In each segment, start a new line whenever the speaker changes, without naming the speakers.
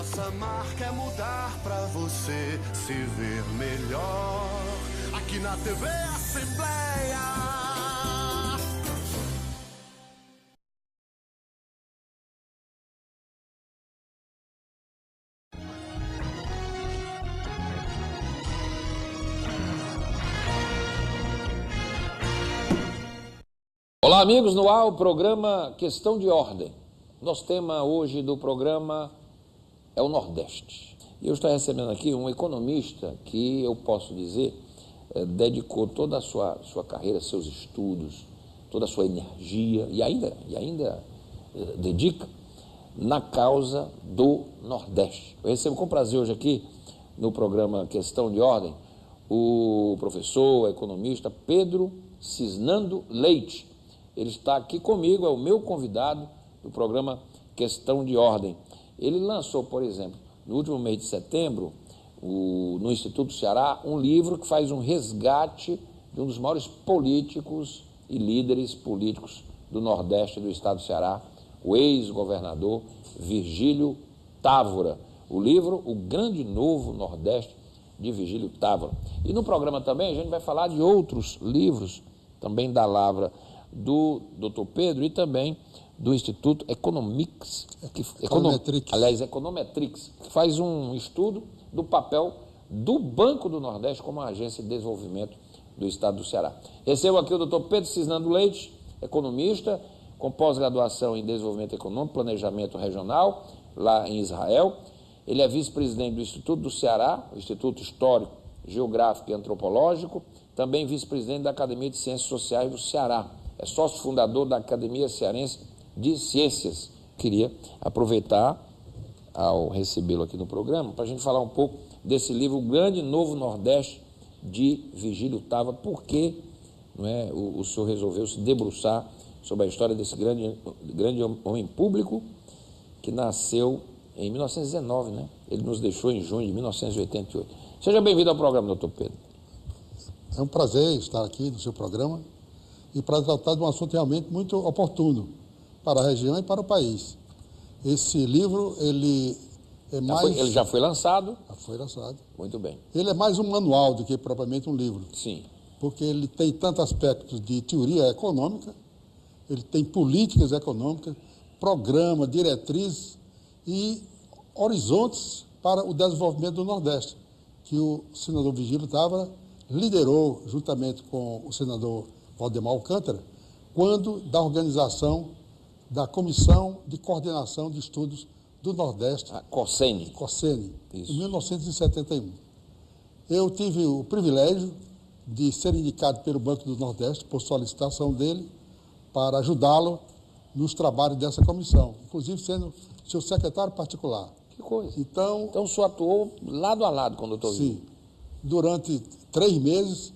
Nossa marca é mudar pra você se ver melhor. Aqui na TV Assembleia.
Olá, amigos, no ar o programa Questão de Ordem. Nosso tema hoje do programa é o Nordeste. E eu estou recebendo aqui um economista que eu posso dizer dedicou toda a sua carreira, seus estudos, toda a sua energia e ainda dedica na causa do Nordeste. Eu recebo com prazer hoje aqui no programa Questão de Ordem o professor, economista Pedro Cisnando Leite. Ele está aqui comigo, é o meu convidado do programa Questão de Ordem. Ele lançou, por exemplo, no último mês de setembro, no Instituto Ceará, um livro que faz um resgate de um dos maiores políticos e líderes políticos do Nordeste do estado do Ceará, o ex-governador Virgílio Távora. O livro O Grande Novo Nordeste, de Virgílio Távora. E no programa também a gente vai falar de outros livros, também da lavra do Dr. Pedro e também do Instituto Econometrix, que faz um estudo do papel do Banco do Nordeste como agência de desenvolvimento do estado do Ceará. Recebo aqui o Dr. Pedro Cisnando Leite, economista, com pós-graduação em desenvolvimento econômico, planejamento regional, lá em Israel. Ele é vice-presidente do Instituto do Ceará, o Instituto Histórico, Geográfico e Antropológico, também vice-presidente da Academia de Ciências Sociais do Ceará. É sócio fundador da Academia Cearense de Ciências. Queria aproveitar, ao recebê-lo aqui no programa, para a gente falar um pouco desse livro, O Grande Novo Nordeste, de Virgílio Távora. Por que o senhor resolveu se debruçar sobre a história desse grande homem público que nasceu em 1919, né? Ele nos deixou em junho de 1988. Seja bem-vindo ao programa, doutor Pedro.
É um prazer estar aqui no seu programa e para tratar de um assunto realmente muito oportuno para a região e para o país. Esse livro, ele é
Ele já foi lançado?
Já foi lançado.
Muito bem.
Ele é mais um manual do que propriamente um livro.
Sim.
Porque ele tem tantos aspectos de teoria econômica, ele tem políticas econômicas, programa, diretrizes e horizontes para o desenvolvimento do Nordeste, que o senador Virgílio Távora liderou juntamente com o senador Valdemar Alcântara, quando da organização da Comissão de Coordenação de Estudos do Nordeste.
A COSENE.
Em 1971. Eu tive o privilégio de ser indicado pelo Banco do Nordeste, por solicitação dele, para ajudá-lo nos trabalhos dessa comissão, inclusive sendo seu secretário particular.
Que coisa.
Então
o senhor atuou lado a lado com o doutor Virgílio?
Sim, durante 3 meses,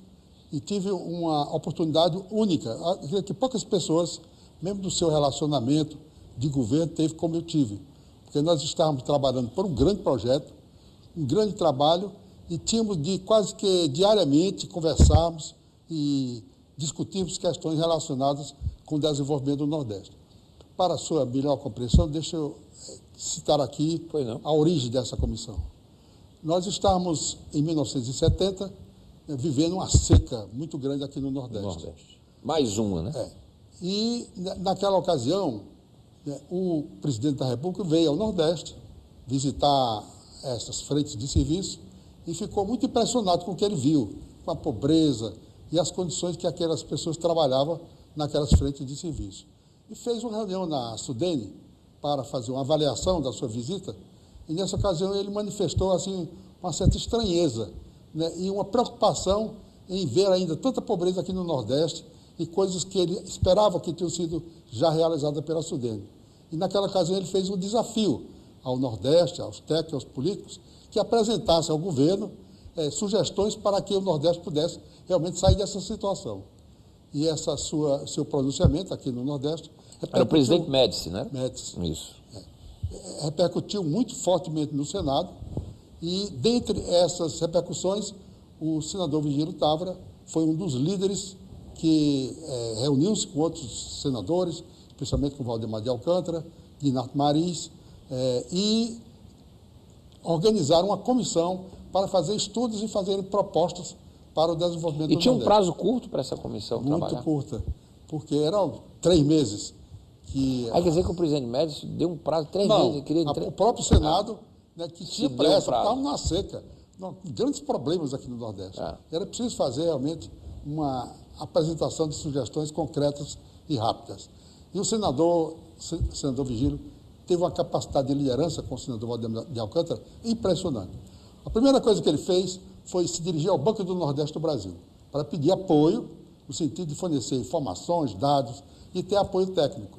e tive uma oportunidade única, que poucas pessoas, mesmo do seu relacionamento de governo, teve como eu tive. Porque nós estávamos trabalhando por um grande projeto, um grande trabalho, e tínhamos de quase que diariamente conversarmos e discutirmos questões relacionadas com o desenvolvimento do Nordeste. Para a sua melhor compreensão, deixa eu citar aqui a origem dessa comissão. Nós estávamos, em 1970, vivendo uma seca muito grande aqui no Nordeste.
Mais uma, né?
E, naquela ocasião, o presidente da República veio ao Nordeste visitar essas frentes de serviço e ficou muito impressionado com o que ele viu, com a pobreza e as condições que aquelas pessoas trabalhavam naquelas frentes de serviço. E fez uma reunião na Sudene para fazer uma avaliação da sua visita, e nessa ocasião ele manifestou assim, uma certa estranheza, né, e uma preocupação em ver ainda tanta pobreza aqui no Nordeste e coisas que ele esperava que tinham sido já realizadas pela Sudene. E naquela ocasião ele fez um desafio ao Nordeste, aos técnicos, aos políticos, que apresentassem ao governo sugestões para que o Nordeste pudesse realmente sair dessa situação. E seu pronunciamento aqui no Nordeste...
Era o presidente Médici, né?
Médici.
Isso.
Repercutiu muito fortemente no Senado, e dentre essas repercussões, o senador Virgílio Távora foi um dos líderes que reuniu-se com outros senadores, especialmente com Valdemar de Alcântara, Guinato Mariz, e organizaram uma comissão para fazer estudos e fazer propostas para o desenvolvimento do Nordeste.
E tinha um prazo curto para essa comissão trabalhar?
Muito curta, porque eram 3 meses.
Aí quer dizer que o presidente Médici deu um prazo de 3
Não,
meses?
o próprio Senado, né, que tinha pressa, estava na seca. Não, grandes problemas aqui no Nordeste. Era preciso fazer realmente uma apresentação de sugestões concretas e rápidas. E o senador Virgílio teve uma capacidade de liderança com o senador Valdemar de Alcântara impressionante. A primeira coisa que ele fez foi se dirigir ao Banco do Nordeste do Brasil, para pedir apoio, no sentido de fornecer informações, dados e ter apoio técnico.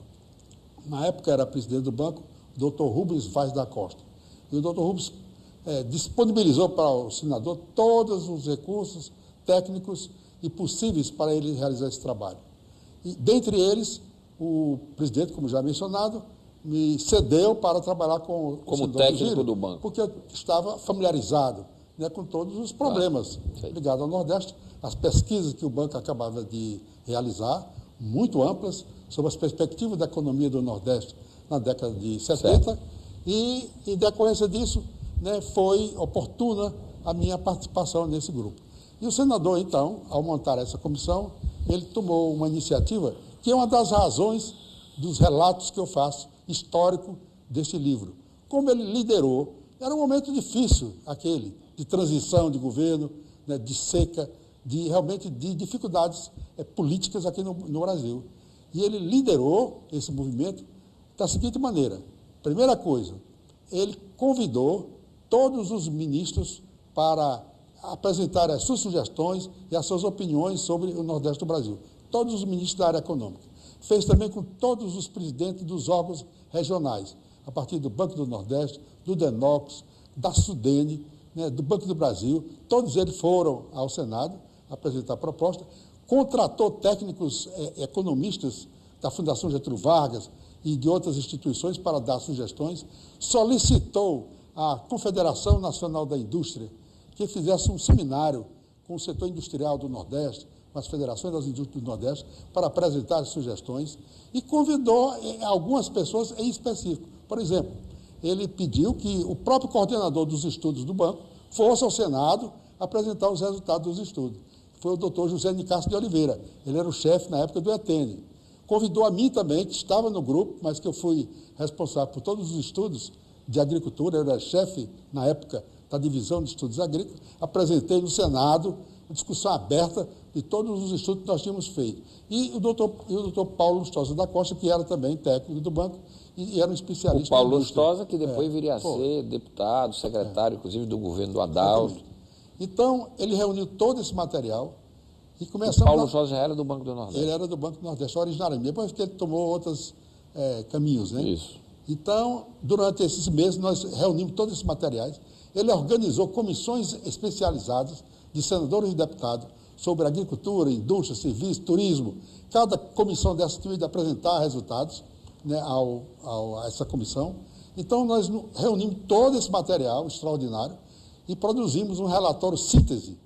Na época era presidente do banco o Dr. Rubens Vaz da Costa. E o Dr. Rubens disponibilizou para o senador todos os recursos técnicos e possíveis para ele realizar esse trabalho. E, dentre eles, o presidente, como já mencionado, me cedeu para trabalhar com
como técnico Virgílio, do banco,
porque eu estava familiarizado, né, com todos os problemas ligados ao Nordeste, as pesquisas que o banco acabava de realizar, muito amplas, sobre as perspectivas da economia do Nordeste na década de 70, e em decorrência disso, né, foi oportuna a minha participação nesse grupo. E o senador, então, ao montar essa comissão, ele tomou uma iniciativa que é uma das razões dos relatos que eu faço, histórico, desse livro. Como ele liderou, era um momento difícil aquele, de transição de governo, né, de seca, realmente de dificuldades políticas aqui no Brasil. E ele liderou esse movimento da seguinte maneira. Primeira coisa, ele convidou todos os ministros para apresentar as suas sugestões e as suas opiniões sobre o Nordeste do Brasil. Todos os ministros da área econômica. Fez também com todos os presidentes dos órgãos regionais, a partir do Banco do Nordeste, do DENOX, da SUDENE, né, do Banco do Brasil. Todos eles foram ao Senado apresentar a proposta. Contratou técnicos economistas da Fundação Getúlio Vargas e de outras instituições para dar sugestões. Solicitou à Confederação Nacional da Indústria que fizesse um seminário com o setor industrial do Nordeste, com as federações das indústrias do Nordeste, para apresentar sugestões, e convidou algumas pessoas em específico. Por exemplo, ele pediu que o próprio coordenador dos estudos do banco fosse ao Senado apresentar os resultados dos estudos. Foi o doutor José Nicásio de Oliveira. Ele era o chefe, na época, do ETN. Convidou a mim também, que estava no grupo, mas que eu fui responsável por todos os estudos de agricultura, eu era chefe, na época, da Divisão de Estudos Agrícolas. Apresentei no Senado uma discussão aberta de todos os estudos que nós tínhamos feito. E o doutor Paulo Lustosa da Costa, que era também técnico do banco e era um especialista.
O Paulo Lustosa, que depois viria a ser deputado, secretário, inclusive, do governo do Adalto.
Então, ele reuniu todo esse material e começamos...
O Paulo Lustosa já era do Banco do Nordeste.
Ele era do Banco do Nordeste, originariamente. Depois que ele tomou outros caminhos, né?
Isso.
Então, durante esses meses, nós reunimos todos esses materiais. Ele organizou comissões especializadas de senadores e deputados sobre agricultura, indústria, serviço, turismo. Cada comissão dessa tinha de apresentar resultados, né, a essa comissão. Então, nós reunimos todo esse material extraordinário e produzimos um relatório síntese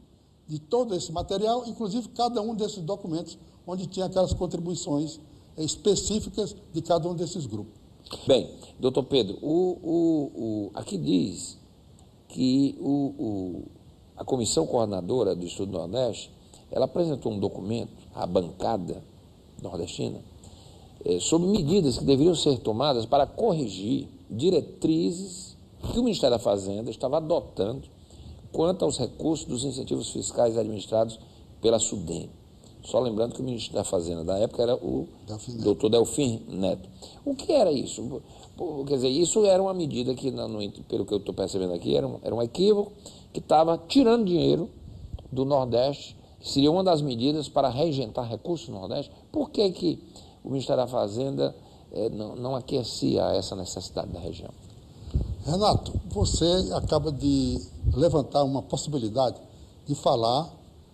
de todo esse material, inclusive cada um desses documentos, onde tinha aquelas contribuições específicas de cada um desses grupos.
Bem, doutor Pedro, aqui diz que a comissão coordenadora do Estudo Nordeste, ela apresentou um documento à bancada nordestina sobre medidas que deveriam ser tomadas para corrigir diretrizes que o Ministério da Fazenda estava adotando quanto aos recursos dos incentivos fiscais administrados pela SUDENE. Só lembrando que o ministro da Fazenda da época era o doutor Delfim Neto. O que era isso? Quer dizer, isso era uma medida que, pelo que eu estou percebendo aqui, era um equívoco que estava tirando dinheiro do Nordeste, que seria uma das medidas para regentar recursos no Nordeste. Por que o Ministério da Fazenda não aquecia essa necessidade da região?
Renato, você acaba de levantar uma possibilidade de falar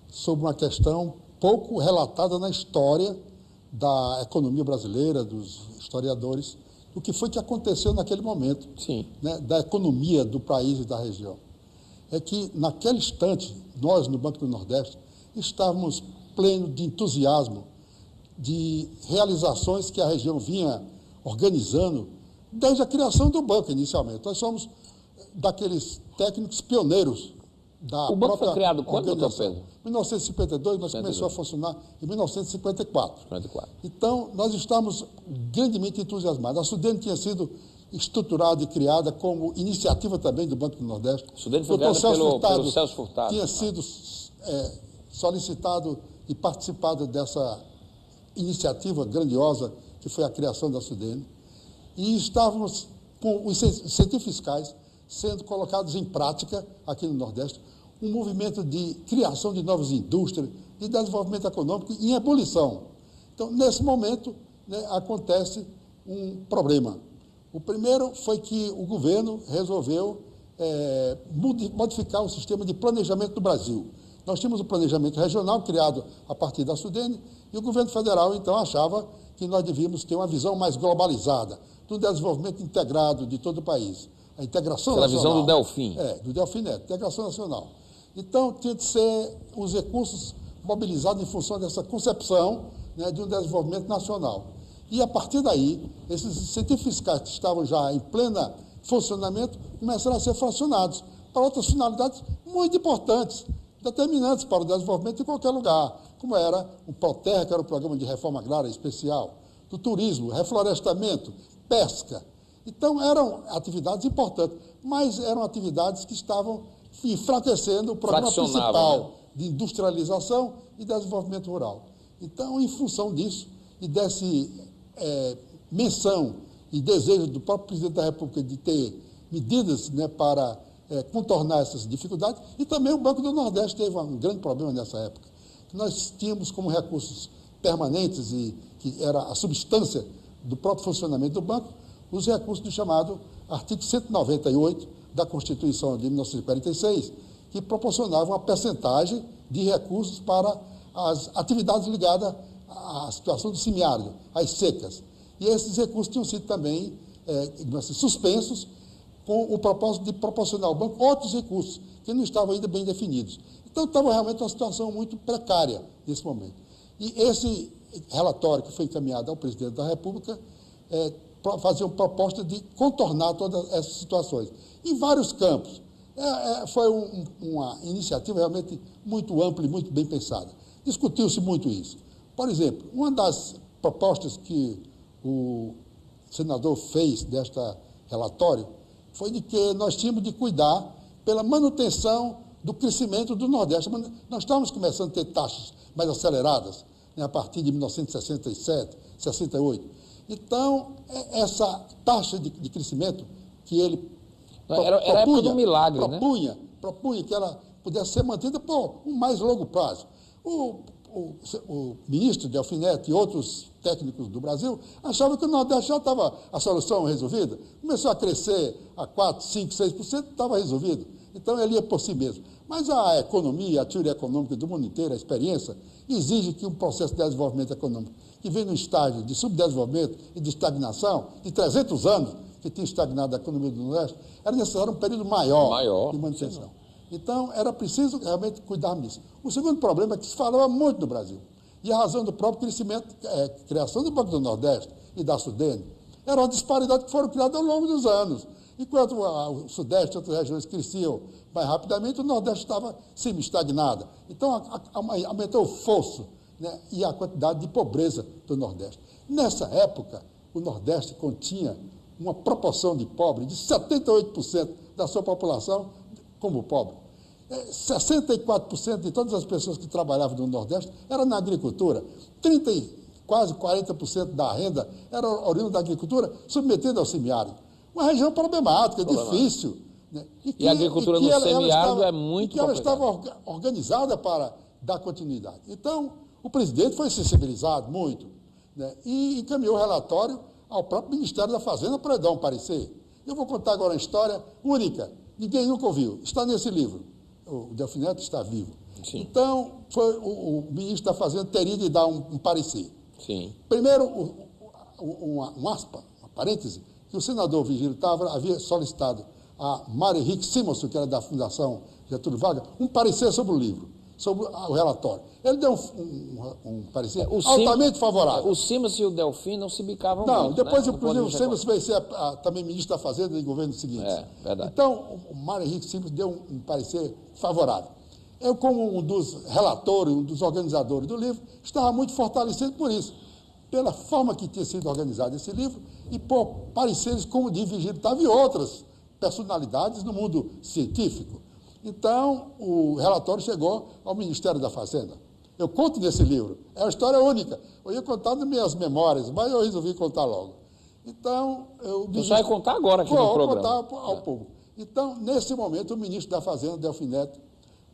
sobre uma questão pouco relatada na história da economia brasileira, dos historiadores, do que foi que aconteceu naquele momento, né, da economia do país e da região. É que, naquele instante, nós, no Banco do Nordeste, estávamos plenos de entusiasmo, de realizações que a região vinha organizando desde a criação do banco, inicialmente. Nós somos daqueles técnicos pioneiros da
O banco foi
própria
criado quando, doutor
organização.
Pedro?
Em 1952, mas
52.
começou a funcionar em 1954.
54.
Então, nós estamos grandemente entusiasmados. A Sudene tinha sido estruturada e criada como iniciativa também do Banco do Nordeste.
A Sudene foi
Dr.
criada pelo Celso Furtado.
Tinha sido solicitado e participado dessa iniciativa grandiosa que foi a criação da Sudene. E estávamos com os incentivos fiscais sendo colocados em prática aqui no Nordeste, um movimento de criação de novas indústrias, de desenvolvimento econômico em ebulição. Então, nesse momento, né, acontece um problema. O primeiro foi que o governo resolveu modificar o sistema de planejamento do Brasil. Nós tínhamos o planejamento regional criado a partir da Sudene e o governo federal, então, achava que nós devíamos ter uma visão mais globalizada, do desenvolvimento integrado de todo o país. A integração nacional.
A visão do Delfim.
Do Delfim Neto, integração nacional. Então, tinha de ser os recursos mobilizados em função dessa concepção, né, de um desenvolvimento nacional. E, a partir daí, esses incentivos fiscais que estavam já em pleno funcionamento começaram a ser fracionados para outras finalidades muito importantes, determinantes para o desenvolvimento em qualquer lugar, como era o ProTerra, que era o Programa de Reforma Agrária Especial, do turismo, reflorestamento, pesca. Então, eram atividades importantes, mas eram atividades que estavam enfraquecendo o programa principal, né, de industrialização e desenvolvimento rural. Então, em função disso e dessa menção e desejo do próprio presidente da República de ter medidas, né, para contornar essas dificuldades, e também o Banco do Nordeste teve um grande problema nessa época. Nós tínhamos como recursos permanentes, e que era a substância do próprio funcionamento do banco, os recursos do chamado artigo 198 da Constituição de 1946, que proporcionava uma percentagem de recursos para as atividades ligadas à situação do semiárido, às secas. E esses recursos tinham sido também suspensos com o propósito de proporcionar ao banco outros recursos que não estavam ainda bem definidos. Então, estava realmente uma situação muito precária nesse momento. E esse relatório que foi encaminhado ao presidente da República fazia uma proposta de contornar todas essas situações, em vários campos. Foi uma iniciativa realmente muito ampla e muito bem pensada. Discutiu-se muito isso. Por exemplo, uma das propostas que o senador fez deste relatório foi de que nós tínhamos de cuidar pela manutenção do crescimento do Nordeste. Nós estávamos começando a ter taxas mais aceleradas, né, a partir de 1967, 68. Então, essa taxa de crescimento que ele
era a época do milagre,
propunha que ela pudesse ser mantida por um mais longo prazo. O ministro Delfim Neto e outros técnicos do Brasil achavam que o Nordeste já estava a solução resolvida. Começou a crescer a 4%, 5%, 6%, estava resolvido. Então, ele ia por si mesmo. Mas a economia, a teoria econômica do mundo inteiro, a experiência, exige que um processo de desenvolvimento econômico que vem num estágio de subdesenvolvimento e de estagnação, de 300 anos que tinha estagnado a economia do Nordeste, era necessário um período maior de manutenção. Sim. Então, era preciso realmente cuidar disso. O segundo problema é que se falava muito no Brasil. E a razão do próprio crescimento, criação do Banco do Nordeste e da Sudene, era uma disparidade que foram criadas ao longo dos anos. Enquanto o Sudeste e outras regiões cresciam mais rapidamente, o Nordeste estava semi-estagnado. Então, aumentou o fosso, né, e a quantidade de pobreza do Nordeste. Nessa época, o Nordeste continha uma proporção de pobres de 78% da sua população como pobre. 64% de todas as pessoas que trabalhavam no Nordeste eram na agricultura. Quase 40% da renda era oriunda da agricultura, submetida ao semiárido. Uma região problemática, difícil. Né?
E a agricultura no semiárido é muito complicada.
Ela estava organizada para dar continuidade. Então, o presidente foi sensibilizado muito, né, e encaminhou o relatório ao próprio Ministério da Fazenda para dar um parecer. Eu vou contar agora uma história única, ninguém nunca ouviu, está nesse livro. O Delfim Neto está vivo. Sim. Então, o ministro da Fazenda teria de dar um parecer.
Sim.
Primeiro, uma parêntese, que o senador Virgílio Távora havia solicitado a Mário Henrique Simonsen, que era da Fundação Getúlio Vargas, um parecer sobre o livro. sobre o relatório. Ele deu um parecer altamente favorável.
O Simas e o Delfim não se bicavam
não,
muito,
depois,
né?
inclusive, o Simas vai ser também ministro da Fazenda no governo seguinte.
Verdade.
Então, o Mário Henrique Simas deu um parecer favorável. Eu, como um dos relatores, um dos organizadores do livro, estava muito fortalecido por isso, pela forma que tinha sido organizado esse livro e por pareceres como de Virgílio Távora e outras personalidades no mundo científico. Então, o relatório chegou ao Ministério da Fazenda. Eu conto nesse livro. É uma história única. Eu ia contar nas minhas memórias, mas eu resolvi contar logo. Então,
Você vai contar agora aqui no programa.
Vou contar ao público. Então, nesse momento, o ministro da Fazenda, Delfim Neto,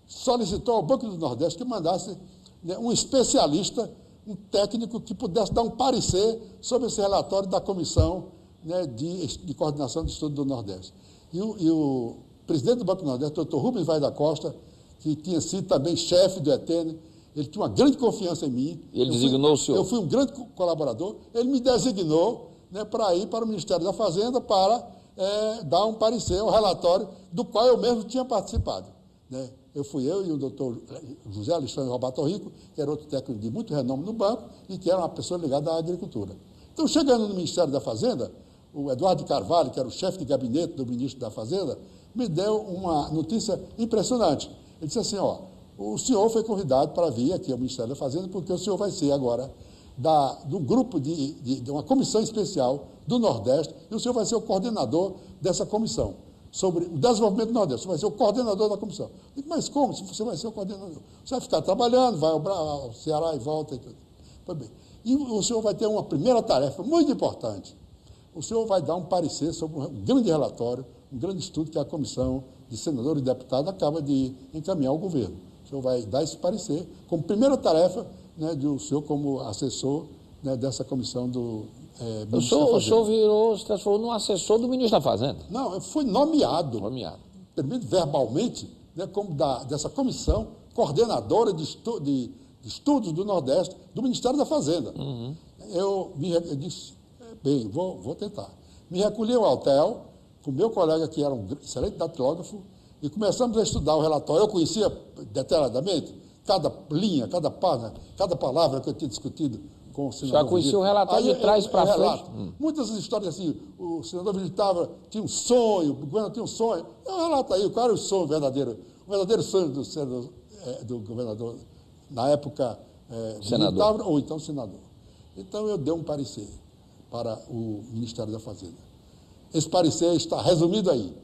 solicitou ao Banco do Nordeste que mandasse, né, um especialista, um técnico que pudesse dar um parecer sobre esse relatório da Comissão, né, de Coordenação de Estudo do Nordeste. E o presidente do Banco do Nordeste, doutor Rubens Vaz da Costa, que tinha sido também chefe do ETN, ele tinha uma grande confiança em mim.
Ele designou o senhor?
Eu fui um grande colaborador. Ele me designou, né, para ir para o Ministério da Fazenda para dar um parecer ao relatório do qual eu mesmo tinha participado. Né? Eu e o doutor José Alexandre Roberto Rico, que era outro técnico de muito renome no banco e que era uma pessoa ligada à agricultura. Então, chegando no Ministério da Fazenda, o Eduardo de Carvalho, que era o chefe de gabinete do ministro da Fazenda, me deu uma notícia impressionante. Ele disse assim, o senhor foi convidado para vir aqui ao Ministério da Fazenda porque o senhor vai ser agora do grupo de uma comissão especial do Nordeste e o senhor vai ser o coordenador dessa comissão sobre o desenvolvimento do Nordeste. Você vai ser o coordenador da comissão. Eu digo, mas como? Se você vai ser o coordenador? Você vai ficar trabalhando, vai ao Ceará e volta e tudo. Pois bem. E o senhor vai ter uma primeira tarefa muito importante. O senhor vai dar um parecer sobre um grande relatório, um grande estudo que a Comissão de Senadores e Deputados acaba de encaminhar ao governo. O senhor vai dar esse parecer como primeira tarefa, né, do senhor como assessor, né, dessa comissão do ministro da Fazenda.
O senhor se transformou num assessor do ministro da Fazenda?
Não, eu fui nomeado. Primeiro verbalmente, né, como dessa comissão coordenadora de estudos do Nordeste do Ministério da Fazenda.
Uhum.
Eu disse, bem, vou tentar. Me recolhi ao hotel com meu colega, que era um excelente datilógrafo, e começamos a estudar o relatório. Eu conhecia detalhadamente cada linha, cada página, cada palavra que eu tinha discutido com o senador.
Já conhecia o relatório de trás para frente?
Muitas histórias assim, o senador Virgílio tinha um sonho, o governador tinha um sonho. Eu relato aí, qual era o sonho verdadeiro? O verdadeiro sonho do governador, na época,
senador,
ou então senador. Então, eu dei um parecer para o Ministério da Fazenda. Esse parecer está resumido aí.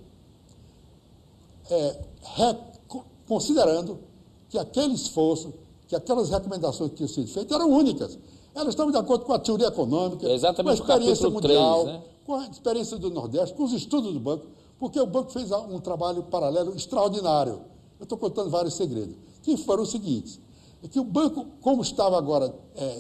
Considerando que aquele esforço, que aquelas recomendações que tinham sido feitas eram únicas. Elas estavam de acordo com a teoria econômica, com a experiência mundial, 3, né? Com a experiência do Nordeste, com os estudos do banco, porque o banco fez um trabalho paralelo extraordinário. Eu estou contando vários segredos, que foram os seguintes. É que o banco, como estava agora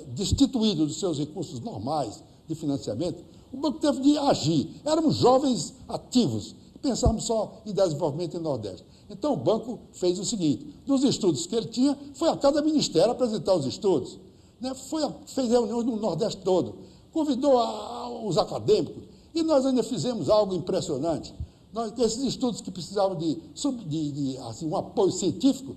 destituído dos seus recursos normais de financiamento, o banco teve de agir. Éramos jovens ativos, pensávamos só em desenvolvimento no Nordeste. Então, o banco fez o seguinte, dos estudos que ele tinha, foi a cada ministério apresentar os estudos, né? Fez reuniões no Nordeste todo, convidou os acadêmicos, e nós ainda fizemos algo impressionante. Esses estudos que precisavam de um apoio científico,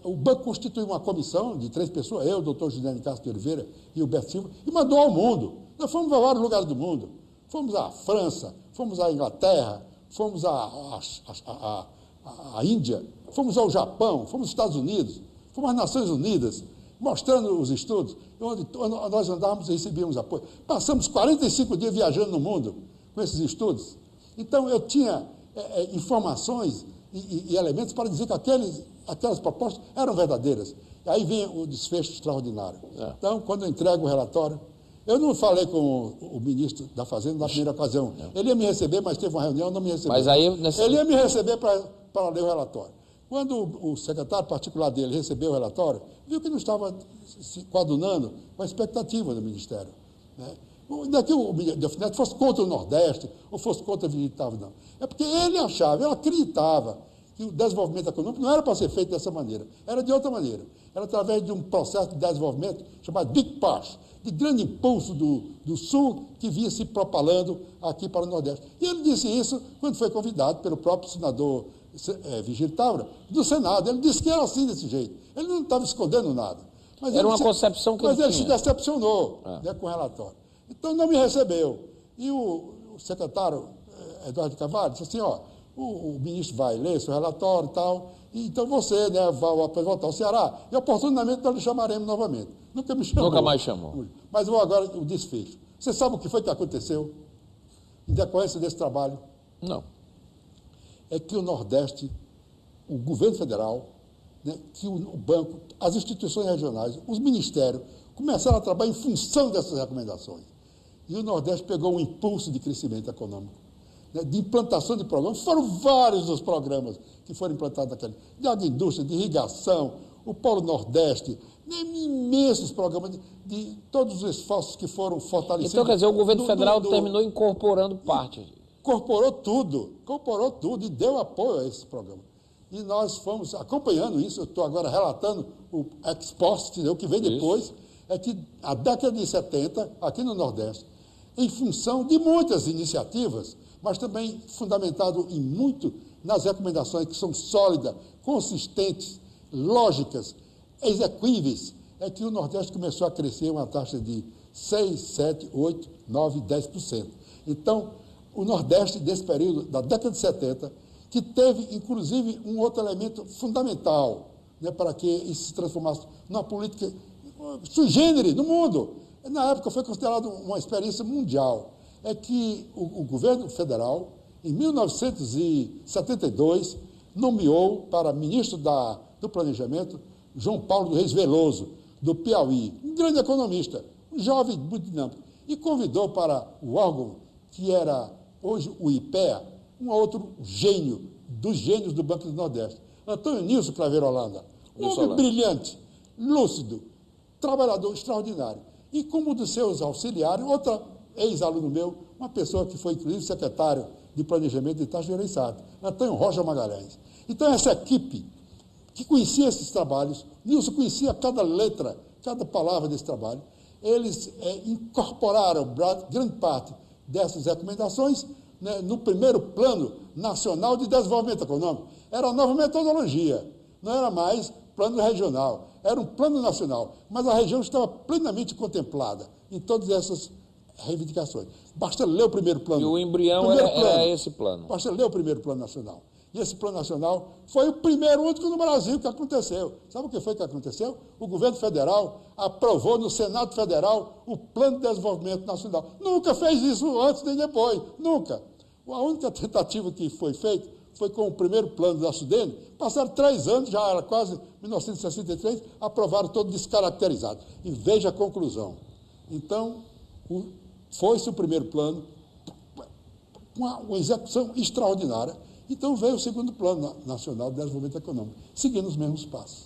o banco constituiu uma comissão de 3 pessoas, eu, o doutor José de Castro de Oliveira e o Berto Silva, e mandou ao mundo. Nós fomos a vários lugares do mundo. Fomos à França, fomos à Inglaterra, fomos à Índia, fomos ao Japão, fomos aos Estados Unidos, fomos às Nações Unidas, mostrando os estudos, onde nós andávamos e recebíamos apoio. Passamos 45 dias viajando no mundo com esses estudos. Então, eu tinha informações e elementos para dizer que aquelas propostas eram verdadeiras. E aí vem o desfecho extraordinário. Então, quando eu entrego o relatório, eu não falei com o ministro da Fazenda na primeira ocasião. Ele ia me receber, mas teve uma reunião, não me recebeu.
Mas aí,
Ele ia me receber para ler o relatório. Quando o secretário particular dele recebeu o relatório, viu que não estava se coadunando com a expectativa do Ministério. Né? Não é que o Delfim Neto fosse contra o Nordeste ou fosse contra o Virgílio Távora, não. É porque ele achava, ele acreditava que o desenvolvimento econômico não era para ser feito dessa maneira, era de outra maneira. Era através de um processo de desenvolvimento chamado Big Push, de grande impulso do Sul que vinha se propalando aqui para o Nordeste. E ele disse isso quando foi convidado pelo próprio senador Virgílio Távora, do Senado. Ele disse que era assim, desse jeito. Ele não estava escondendo nada. Mas
era uma concepção que ele tinha.
Mas ele se decepcionou com o relatório. Então, não me recebeu. E o secretário Eduardo Carvalho disse assim, o ministro vai ler seu relatório e tal, e então você, né, vai voltar ao Ceará, e oportunamente nós lhe chamaremos novamente. Nunca me chamou.
Nunca mais chamou.
Mas vou agora o desfecho. Você sabe o que foi que aconteceu em decorrência desse trabalho?
Não.
É que o Nordeste, o governo federal, né, que o banco, as instituições regionais, os ministérios, começaram a trabalhar em função dessas recomendações. E o Nordeste pegou um impulso de crescimento econômico, né, de implantação de programas. Foram vários os programas que foram implantados naquele, de agroindústria, de irrigação, o Polo Nordeste, né, imensos programas de todos os esforços que foram fortalecidos.
Então, quer dizer, o governo federal terminou incorporando parte.
Incorporou tudo e deu apoio a esse programa. E nós fomos acompanhando isso, eu estou agora relatando o ex post, o que vem depois, é que a década de 70, aqui no Nordeste, em função de muitas iniciativas, mas também fundamentado em muito nas recomendações que são sólidas, consistentes, lógicas, exequíveis, é que o Nordeste começou a crescer uma taxa de 6, 7, 8, 9, 10%. Então, o Nordeste, desse período, da década de 70, que teve, inclusive, um outro elemento fundamental, né, para que isso se transformasse numa política sui generis no mundo. Na época foi considerado uma experiência mundial. É que o governo federal, em 1972, nomeou para ministro do Planejamento João Paulo Reis Veloso, do Piauí, um grande economista, um jovem muito dinâmico, e convidou para o órgão que era hoje o IPEA, um outro gênio, dos gênios do Banco do Nordeste, Antônio Nilson Claveiro Holanda, um homem brilhante, lúcido, trabalhador extraordinário. E como um dos seus auxiliares, outra ex-aluno meu, uma pessoa que foi, inclusive, secretário de Planejamento de Taxa Gerenciado, Antônio Rocha Magalhães. Então, essa equipe que conhecia esses trabalhos, Nilson conhecia cada letra, cada palavra desse trabalho, eles incorporaram grande parte dessas recomendações, né, no primeiro Plano Nacional de Desenvolvimento Econômico. Era uma nova metodologia, não era mais plano regional, era um plano nacional, mas a região estava plenamente contemplada em todas essas reivindicações. Basta ler o primeiro plano.
E o embrião era esse plano.
Basta ler o primeiro Plano Nacional. E esse Plano Nacional foi o primeiro, único no Brasil que aconteceu. Sabe o que foi que aconteceu? O governo federal aprovou no Senado Federal o Plano de Desenvolvimento Nacional. Nunca fez isso antes nem depois, nunca. A única tentativa que foi feita foi com o primeiro plano da Sudene. Passaram 3 anos, já era quase 1963, aprovaram todo descaracterizado. E veja a conclusão. Então, foi-se o primeiro plano, com uma execução extraordinária. Então veio o segundo Plano Nacional de Desenvolvimento Econômico, seguindo os mesmos passos.